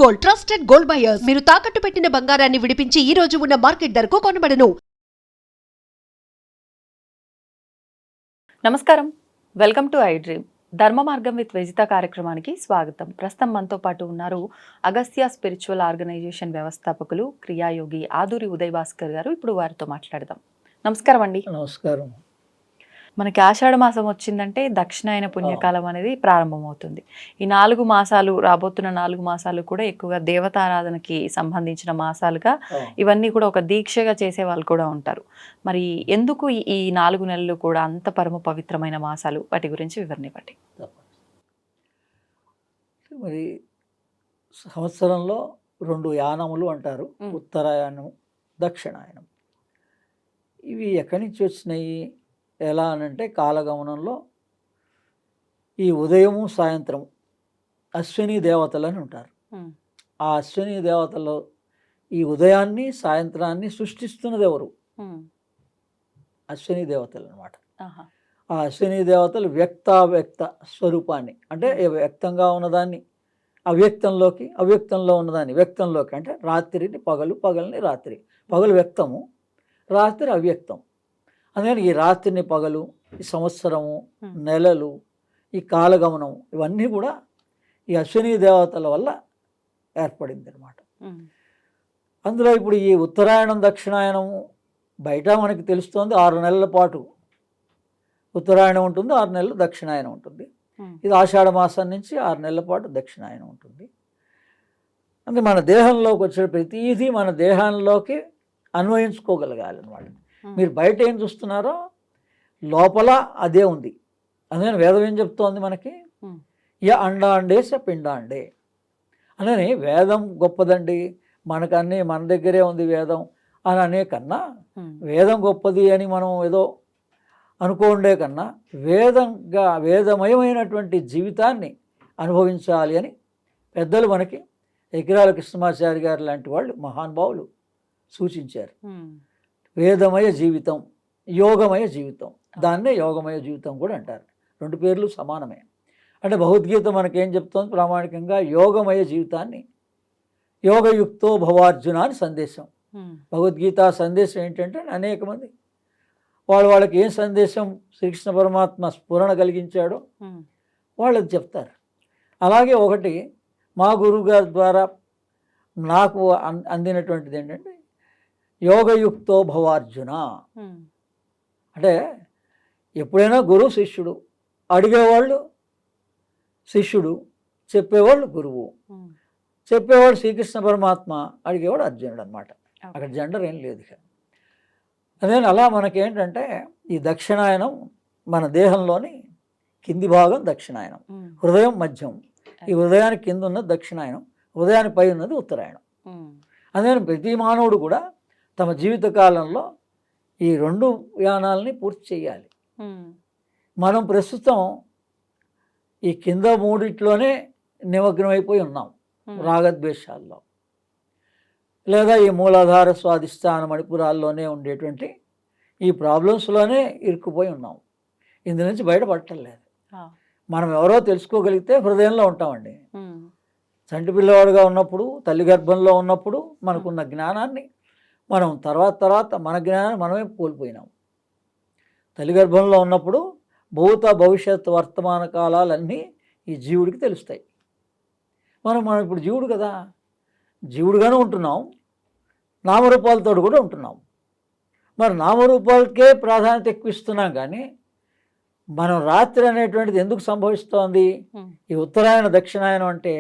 Gold, trusted gold buyers. మీరు తాకట్టు పెట్టిన బంగారాన్ని విడిపించి ఈ రోజు ఉన్న మార్కెట్ ధరకు కొనబడను. నమస్కారం, వెల్కమ్ టు ఐ డ్రీమ్. ధర్మ మార్గం విత్ వెజిత కార్యక్రమానికి స్వాగతం. ప్రస్తుతం మనతో పాటు ఉన్నారు అగస్త్య స్పిరిచువల్ ఆర్గనైజేషన్ వ్యవస్థాపకులు క్రియాయోగి ఆదూరి ఉదయ్ భాస్కర్ గారు. ఇప్పుడు వారితో మాట్లాడదాం. నమస్కారం అండి. నమస్కారం. మనకి ఆషాఢ మాసం వచ్చిందంటే దక్షిణాయన పుణ్యకాలం అనేది ప్రారంభమవుతుంది. ఈ 4 మాసాలు, రాబోతున్న 4 మాసాలు కూడా ఎక్కువగా దేవతారాధనకి సంబంధించిన మాసాలుగా ఇవన్నీ కూడా ఒక దీక్షగా చేసే వాళ్ళు కూడా ఉంటారు. మరి ఎందుకు ఈ 4 నెలలు కూడా అంత పరమ పవిత్రమైన మాసాలు, వాటి గురించి వివరణ ఇవ్వండి. మరి సంవత్సరంలో 2 యానములు అంటారు, ఉత్తరాయణం, దక్షిణాయనం. ఇవి ఎక్కడి నుంచి వచ్చినాయి, ఎలా అనంటే కాలగమనంలో ఈ ఉదయము సాయంత్రం అశ్విని దేవతలు అని ఉంటారు. ఆ అశ్విని దేవతలు ఈ ఉదయాన్ని సాయంత్రాన్ని సృష్టిస్తున్నది ఎవరు? అశ్విని దేవతలు అనమాట. ఆ అశ్విని దేవతలు వ్యక్తావ్యక్త స్వరూపాన్ని, అంటే వ్యక్తంగా ఉన్నదాన్ని అవ్యక్తంలోకి, అవ్యక్తంలో ఉన్నదాన్ని వ్యక్తంలోకి, అంటే రాత్రిని పగలు, పగల్ని రాత్రి. పగలు వ్యక్తము, రాత్రి అవ్యక్తం. అందుకని ఈ రాత్రిని పగలు, ఈ సంవత్సరము, నెలలు, ఈ కాలగమనం ఇవన్నీ కూడా ఈ అశ్విని దేవతల వల్ల ఏర్పడింది అనమాట. అందులో ఇప్పుడు ఈ ఉత్తరాయణం దక్షిణాయనము బయట మనకి తెలుస్తోంది 6 నెలల పాటు ఉత్తరాయణం ఉంటుంది, 6 నెలలు దక్షిణాయనం ఉంటుంది. ఇది ఆషాఢ మాసం నుంచి 6 నెలల పాటు దక్షిణాయనం ఉంటుంది. అంటే మన దేహంలోకి వచ్చే ప్రతిదీ మన దేహంలోకి అన్వయించుకోగలగాలి అనమాట. మీరు బయట ఏం చూస్తున్నారో లోపల అదే ఉంది. అందుకని వేదం ఏం చెప్తోంది మనకి, అండాండే స పిండాండే. అందుకని వేదం గొప్పదండి, మనకన్నీ మన దగ్గరే ఉంది వేదం అని అనే కన్నా, వేదం గొప్పది అని మనం ఏదో అనుకోండే కన్నా వేదమయమైనటువంటి జీవితాన్ని అనుభవించాలి అని పెద్దలు మనకి ఎకిరాల కృష్ణమాచారి గారు లాంటి వాళ్ళు మహానుభావులు సూచించారు. వేదమయ జీవితం, యోగమయ జీవితం, దాన్నే యోగమయ జీవితం కూడా అంటారు. 2 పేర్లు సమానమే. అంటే భగవద్గీత మనకేం చెప్తోంది ప్రామాణికంగా, యోగమయ జీవితాన్ని యోగయుక్తో భవార్జున అని సందేశం. భగవద్గీత సందేశం ఏంటంటే అనేక మంది వాళ్ళకి ఏం సందేశం శ్రీకృష్ణ పరమాత్మ స్ఫురణ కలిగించాడో వాళ్ళది చెప్తారు. అలాగే ఒకటి మా గురువు గారి ద్వారా నాకు అందినటువంటిది ఏంటంటే యోగయుక్తో భవార్జున. అంటే ఎప్పుడైనా గురువు శిష్యుడు, అడిగేవాళ్ళు శిష్యుడు, చెప్పేవాళ్ళు గురువు. చెప్పేవాడు శ్రీకృష్ణ పరమాత్మ, అడిగేవాడు అర్జునుడు అనమాట. అక్కడ జెండర్ ఏం లేదు. అదే అలా మనకేంటంటే ఈ దక్షిణాయనం మన దేహంలోని కింది భాగం దక్షిణాయనం, హృదయం మధ్యం. ఈ హృదయానికి కింద ఉన్నది దక్షిణాయనం, హృదయానికి పై ఉన్నది ఉత్తరాయణం. అందుకని ప్రతి మానవుడు కూడా తమ జీవితకాలంలో ఈ 2 యానాలని పూర్తి చేయాలి. మనం ప్రస్తుతం ఈ కింద 3 నిమగ్నమైపోయి ఉన్నాం, రాగద్వేషాల్లో, లేదా ఈ మూలాధార స్వాధిష్టాన మణిపురాల్లోనే ఉండేటువంటి ఈ ప్రాబ్లమ్స్లోనే ఇరుక్కుపోయి ఉన్నాం. ఇందు నుంచి బయటపడటలేదు. మనం ఎవరో తెలుసుకోగలిగితే హృదయంలో ఉంటామండి. చంటి పిల్లవాడుగా ఉన్నప్పుడు, తల్లి గర్భంలో ఉన్నప్పుడు మనకున్న జ్ఞానాన్ని మనం తర్వాత మన జ్ఞానాన్ని మనమే కోల్పోయినాం. తల్లి గర్భంలో ఉన్నప్పుడు భూత భవిష్యత్ వర్తమాన కాలాలన్నీ ఈ జీవుడికి తెలుస్తాయి. మనం ఇప్పుడు జీవుడు కదా, జీవుడుగానే ఉంటున్నాం, నామరూపాలతో కూడా ఉంటున్నాం. మరి నామరూపాలకే ప్రాధాన్యత ఎక్కువ ఇస్తున్నాం, కానీ మనం రాత్రి అనేటువంటిది ఎందుకు సంభవిస్తోంది ఈ ఉత్తరాయణ దక్షిణాయనం అంటే?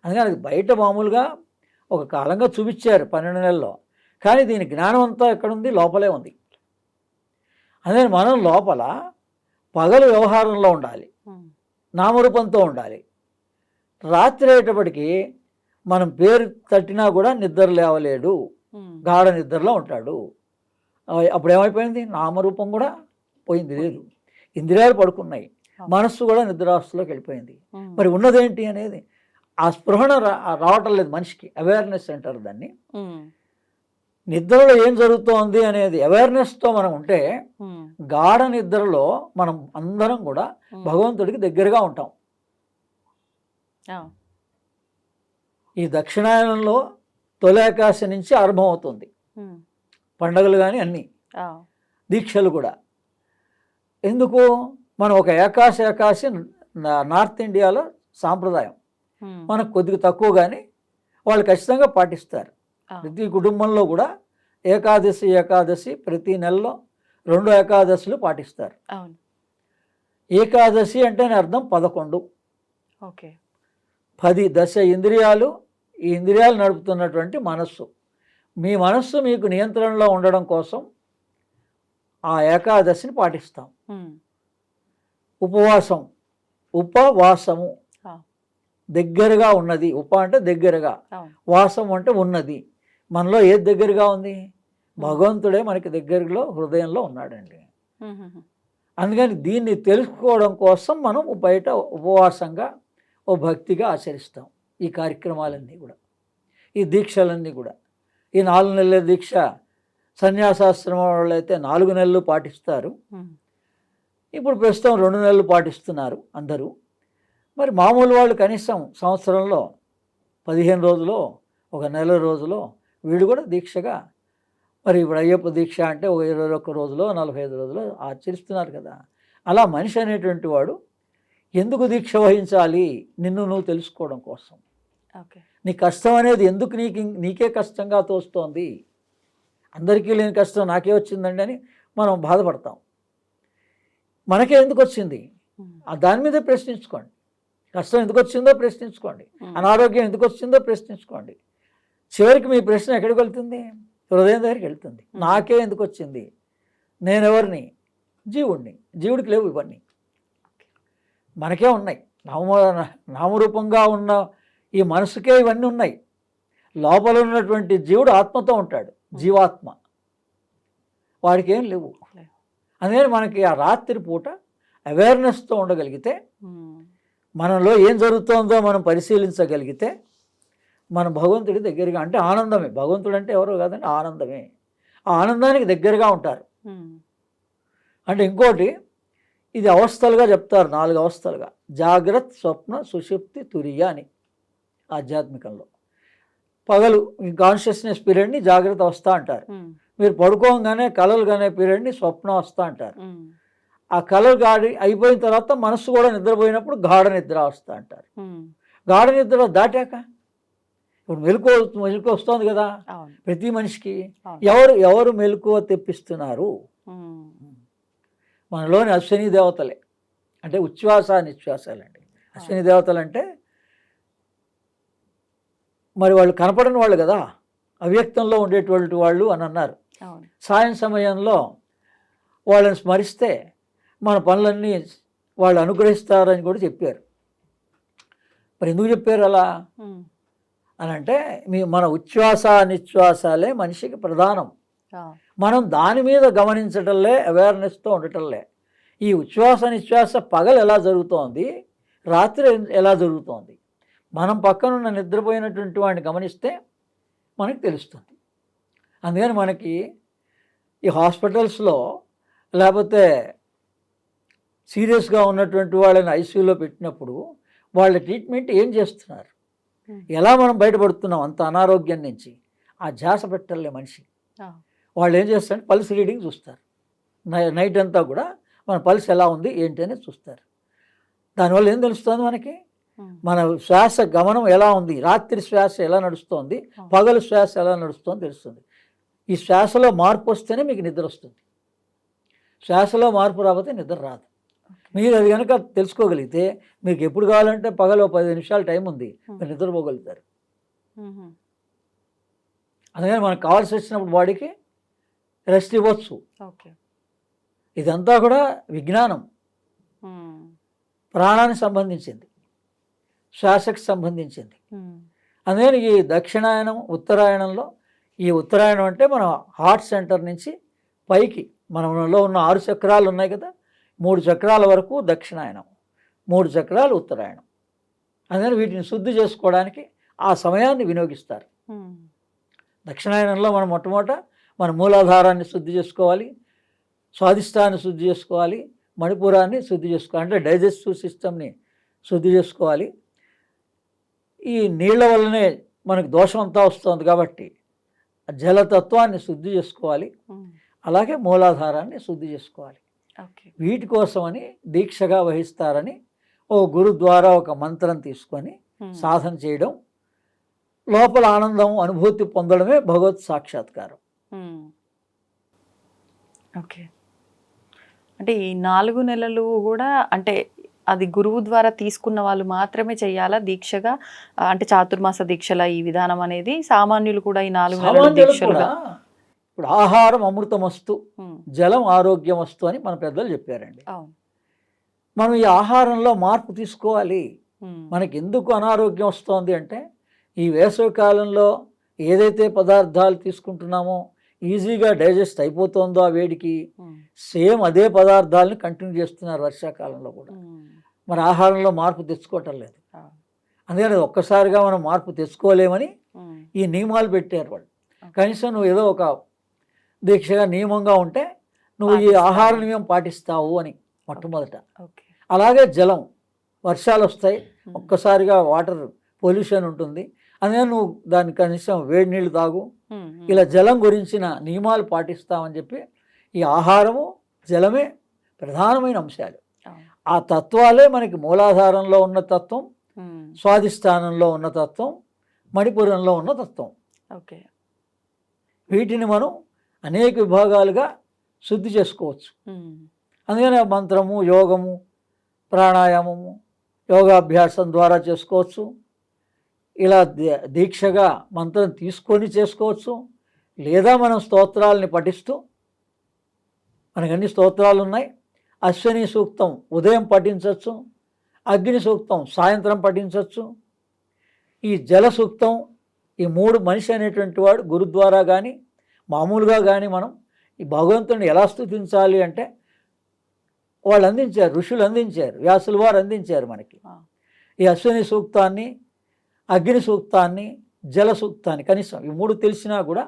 అందుకని అది బయట మామూలుగా ఒక కాలంగా చూపించారు 12 నెలల్లో, కానీ దీని జ్ఞానం అంతా ఎక్కడుంది? లోపలే ఉంది. అదే మనం లోపల పగలు వ్యవహారంలో ఉండాలి, నామరూపంతో ఉండాలి. రాత్రి అయ్యేటప్పటికి మనం పేరు తట్టినా కూడా నిద్ర లేవలేడు, గాఢ నిద్రలో ఉంటాడు. అప్పుడు ఏమైపోయింది? నామరూపం కూడా పోయింది, లేదు. ఇంద్రియాలు పడుకున్నాయి, మనస్సు కూడా నిద్రావస్థలోకి వెళ్ళిపోయింది. మరి ఉన్నదేంటి అనేది ఆ స్పృహణ రావటం లేదు మనిషికి. అవేర్నెస్ అంటారు దాన్ని. నిద్రలో ఏం జరుగుతోంది అనేది అవేర్నెస్తో మనం ఉంటే గాఢ నిద్రలో మనం అందరం కూడా భగవంతుడికి దగ్గరగా ఉంటాం. ఈ దక్షిణాయనంలో తొలి ఏకాదశి నుంచి ఆరంభమవుతుంది పండగలు కానీ అన్నీ దీక్షలు కూడా. ఎందుకు? మనం ఒక ఏకాదశి నార్త్ ఇండియాలో సాంప్రదాయం, మనకు కొద్దిగా తక్కువ కానీ వాళ్ళు ఖచ్చితంగా పాటిస్తారు. ప్రతి కుటుంబంలో కూడా ఏకాదశి ప్రతి నెలలో 2 ఏకాదశులు పాటిస్తారు. ఏకాదశి అంటే అర్థం 11. ఓకే. 10 దశ ఇంద్రియాలు, ఈ ఇంద్రియాలు నడుపుతున్నటువంటి మనస్సు. మీ మనస్సు మీకు నియంత్రణలో ఉండడం కోసం ఆ ఏకాదశిని పాటిస్తాం. ఉపవాసము దగ్గరగా ఉన్నది. అంటే దగ్గరగా, వాసం అంటే ఉన్నది. మనలో ఏది దగ్గరగా ఉంది? భగవంతుడే మనకి దగ్గరలో హృదయంలో ఉన్నాడండి. అందుకని దీన్ని తెలుసుకోవడం కోసం మనం బయట ఉపవాసంగా ఓ భక్తిగా ఆచరిస్తాం ఈ కార్యక్రమాలన్నీ కూడా, ఈ దీక్షలన్నీ కూడా. ఈ 4 నెలల దీక్ష సన్యాసాశ్రమం వాళ్ళు అయితే 4 నెలలు పాటిస్తారు. ఇప్పుడు ప్రస్తుతం 2 నెలలు పాటిస్తున్నారు అందరూ. మరి మామూలు వాళ్ళు కనీసం సంవత్సరంలో 15 రోజులో, ఒక నెల రోజులో వీడు కూడా దీక్షగా, మరి ఇప్పుడు అయ్యప్ప దీక్ష అంటే ఒక 21 రోజులో 45 రోజులో ఆచరిస్తున్నారు కదా. అలా మనిషి అనేటువంటి వాడు ఎందుకు దీక్ష వహించాలి? నిన్ను నువ్వు తెలుసుకోవడం కోసం. నీ కష్టం అనేది ఎందుకు నీకే కష్టంగా తోస్తోంది? అందరికీ లేని కష్టం నాకే వచ్చిందండి అని మనం బాధపడతాం. మనకే ఎందుకు వచ్చింది? దాని మీదే ప్రశ్నించుకోండి. కష్టం ఎందుకు వచ్చిందో ప్రశ్నించుకోండి. అనారోగ్యం ఎందుకు వచ్చిందో ప్రశ్నించుకోండి. చివరికి మీ ప్రశ్న ఎక్కడికి వెళ్తుంది? హృదయం దగ్గరికి వెళ్తుంది. నాకే ఎందుకు వచ్చింది? నేనెవరిని? జీవుడిని. జీవుడికి లేవు ఇవన్నీ, మనకే ఉన్నాయి. నామరూపంగా ఉన్న ఈ మనసుకే ఇవన్నీ ఉన్నాయి. లోపల ఉన్నటువంటి జీవుడు ఆత్మతో ఉంటాడు, జీవాత్మ. వాడికి ఏం లేవు. అందుకని మనకి ఆ రాత్రి పూట అవేర్నెస్తో ఉండగలిగితే, మనలో ఏం జరుగుతుందో మనం పరిశీలించగలిగితే, మన భగవంతుడి దగ్గరగా, అంటే ఆనందమే. భగవంతుడు అంటే ఎవరో కాదండి, ఆనందమే. ఆ ఆనందానికి దగ్గరగా ఉంటారు. అంటే ఇంకోటి, ఇది అవస్థలుగా చెప్తారు, 4 అవస్థలుగా. జాగ్రత్త, స్వప్న, సుషుప్తి, తురియ అని ఆధ్యాత్మికంలో. పగలు కాన్షియస్నెస్ పీరియడ్ని జాగ్రత్త అవస్థ అంటారు. మీరు పడుకోగానే కలలు కనే పీరియడ్ని స్వప్న అవస్థ అంటారు. ఆ కలలు అయిపోయిన తర్వాత మనస్సు కూడా నిద్రపోయినప్పుడు గాఢ నిద్ర అవస్థ అంటారు. గాఢ నిద్ర దాటాక ఇప్పుడు మెలకు వస్తుంది కదా ప్రతి మనిషికి. ఎవరు మెలకువ తెప్పిస్తున్నారు? మనలోని అశ్విని దేవతలే. అంటే ఉచ్ఛ్వాస నిశ్వాసాలండి. అశ్విని దేవతలు అంటే మరి వాళ్ళు కనపడని వాళ్ళు కదా, అవ్యక్తంలో ఉండేటువంటి వాళ్ళు అని అన్నారు. సాయం సమయంలో వాళ్ళని స్మరిస్తే మన పనులన్నీ వాళ్ళు అనుగ్రహిస్తారని కూడా చెప్పారు. మరి ఎందుకు చెప్పారు అలా అని అంటే, మన ఉచ్ఛ్వాస నిశ్వాసాలే మనిషికి ప్రధానం. మనం దాని మీద గమనించటంలే, అవేర్నెస్తో ఉండటంలే. ఈ ఉచ్ఛ్వాస నిశ్వాస పగలు ఎలా జరుగుతోంది, రాత్రి ఎలా జరుగుతోంది, మనం పక్కనున్న నిద్రపోయినటువంటి వాడిని గమనిస్తే మనకి తెలుస్తుంది. అందుకని మనకి ఈ హాస్పిటల్స్లో లేకపోతే సీరియస్గా ఉన్నటువంటి వాళ్ళని ఐసీయూలో పెట్టినప్పుడు వాళ్ళ ట్రీట్మెంట్ ఏం చేస్తున్నారు, ఎలా మనం బయటపడుతున్నాం అంత అనారోగ్యం నుంచి, ఆ ధ్యాస పెట్టలే మనిషి. వాళ్ళు ఏం చేస్తారంటే పల్స్ రీడింగ్ చూస్తారు. నైట్ అంతా కూడా మన పల్స్ ఎలా ఉంది ఏంటి అనేది చూస్తారు. దానివల్ల ఏం తెలుస్తుంది మనకి? మన శ్వాస గమనం ఎలా ఉంది, రాత్రి శ్వాస ఎలా నడుస్తోంది, పగలు శ్వాస ఎలా నడుస్తుందో తెలుస్తుంది. ఈ శ్వాసలో మార్పు వస్తేనే మీకు నిద్ర వస్తుంది. శ్వాసలో మార్పు రాకపోతే నిద్ర రాదు. మీరు అది కనుక తెలుసుకోగలిగితే మీకు ఎప్పుడు కావాలంటే పగలు 10 నిమిషాలు టైం ఉంది, మీరు నిద్రపోగలుగుతారు. అందుకని మనకు కావాల్సి వచ్చినప్పుడు బాడీకి రెస్ట్ ఇవ్వచ్చు. ఇదంతా కూడా విజ్ఞానం, ప్రాణానికి సంబంధించింది, శ్వాసకు సంబంధించింది. అందుకని ఈ దక్షిణాయనం ఉత్తరాయణంలో, ఈ ఉత్తరాయణం అంటే మన హార్ట్ సెంటర్ నుంచి పైకి మనలో ఉన్న 6 చక్రాలు ఉన్నాయి కదా, 3 చక్రాల వరకు దక్షిణాయనం, 3 చక్రాలు ఉత్తరాయణం. అందుకని వీటిని శుద్ధి చేసుకోవడానికి ఆ సమయాన్ని వినియోగిస్తారు. దక్షిణాయనంలో మనం మొట్టమొదట మన మూలాధారాన్ని శుద్ధి చేసుకోవాలి, స్వాదిష్టాన్ని శుద్ధి చేసుకోవాలి, మణిపురాన్ని శుద్ధి చేసుకోవాలి, అంటే డైజెస్టివ్ సిస్టమ్ని శుద్ధి చేసుకోవాలి. ఈ నీళ్ల వల్లనే మనకు దోషం అంతా వస్తుంది కాబట్టి జలతత్వాన్ని శుద్ధి చేసుకోవాలి, అలాగే మూలాధారాన్ని శుద్ధి చేసుకోవాలి. ఓకే. వీటి కోసమని దీక్షగా వహిస్తారని ఓ గురు ద్వారా ఒక మంత్రం తీసుకొని సాధన చేయడం, లోపల ఆనందం అనుభూతి పొందడమే భగవత్ సాక్షాత్కారం. ఓకే. అంటే ఈ 4 నెలలు కూడా అంటే అది గురువు ద్వారా తీసుకున్న వాళ్ళు మాత్రమే చేయాలా దీక్షగా? అంటే చాతుర్మాస దీక్షల ఈ విధానం అనేది సామాన్యులు కూడా ఈ 4 నెలలు సామాన్యులకు దీక్షలుగా? కూడా ఇప్పుడు ఆహారం అమృతమస్తు, జలం ఆరోగ్యమస్తు అని మన పెద్దలు చెప్పారండి. అవును. మనం ఈ ఆహారంలో మార్పు తీసుకోవాలి. మనకి ఎందుకు అనారోగ్యం వస్తుంది అంటే ఈ వేసవి కాలంలో ఏదైతే పదార్థాలు తీసుకుంటున్నామో ఈజీగా డైజెస్ట్ అయిపోతుందో ఆ వేడికి, సేమ్ అదే పదార్థాలను కంటిన్యూ చేస్తున్నారు వర్షాకాలంలో కూడా. మరి ఆహారంలో మార్పు తెచ్చుకోవటం లేదు. అందుకని ఒక్కసారిగా మనం మార్పు తెచ్చుకోలేమని ఈ నియమాలు పెట్టారు వాళ్ళు. కనీసం నువ్వు ఏదో ఒక దీక్షగా నియమంగా ఉంటే నువ్వు ఈ ఆహార నియమం పాటిస్తావు అని మొట్టమొదట. అలాగే జలం, వర్షాలు వస్తాయి, ఒక్కసారిగా వాటర్ పొల్యూషన్ ఉంటుంది, అందుకని నువ్వు దాన్ని కనీసం వేడి నీళ్ళు తాగు. ఇలా జలం గురించిన నియమాలు పాటిస్తామని చెప్పి ఈ ఆహారము జలమే ప్రధానమైన అంశాలు. ఆ తత్వాలే మనకి మూలాధారంలో ఉన్న తత్వం, స్వాధిష్టానంలో ఉన్న తత్వం, మణిపురంలో ఉన్న తత్వం. ఓకే. వీటిని మనం అనేక విభాగాలుగా శుద్ధి చేసుకోవచ్చు. అందుకని మంత్రము, యోగము, ప్రాణాయామము, యోగాభ్యాసం ద్వారా చేసుకోవచ్చు. ఇలా దీక్షగా మంత్రం తీసుకొని చేసుకోవచ్చు. లేదా మనం స్తోత్రాలని పఠిస్తూ, మనకు అన్ని స్తోత్రాలు ఉన్నాయి. అశ్విని సూక్తం ఉదయం పఠించవచ్చు, అగ్ని సూక్తం సాయంత్రం పఠించవచ్చు. ఈ జల సూక్తం, ఈ 3 మనిషి అనేటువంటి వాడు గురు ద్వారా కానీ మామూలుగా కానీ మనం ఈ భగవంతుని ఎలా స్తుతించాలి అంటే వాళ్ళు అందించారు, ఋషులు అందించారు, వ్యాసుల వారు అందించారు మనకి. ఈ అశ్విని సూక్తాన్ని, అగ్ని సూక్తాన్ని, జల సూక్తాన్ని కనీసం ఈ 3 తెలిసినా కూడా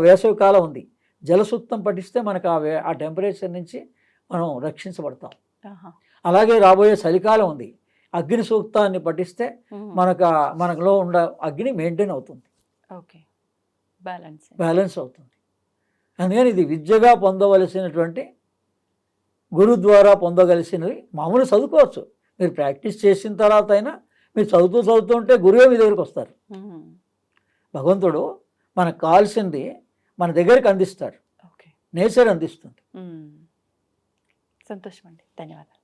వేసవి కాలం ఉంది, జల సూక్తం పఠిస్తే మనకు ఆ టెంపరేచర్ నుంచి మనం రక్షించబడతాం. అలాగే రాబోయే చలికాలం ఉంది, అగ్ని సూక్తాన్ని పఠిస్తే మనలో ఉన్న అగ్ని మెయింటైన్ అవుతుంది, ఓకే, బ్యాలెన్స్ అవుతుంది. అందుకని ఇది విద్యగా పొందవలసినటువంటి, గురు ద్వారా పొందగలిసినవి. మామూలు చదువుకోవచ్చు, మీరు ప్రాక్టీస్ చేసిన తర్వాత అయినా మీరు చదువుతూ ఉంటే గురువే మీ దగ్గరికి వస్తారు. భగవంతుడు మనకు కావాల్సింది మన దగ్గరికి అందిస్తాడు, నేచర్ అందిస్తుంది. సంతోషం అండి, ధన్యవాదాలు.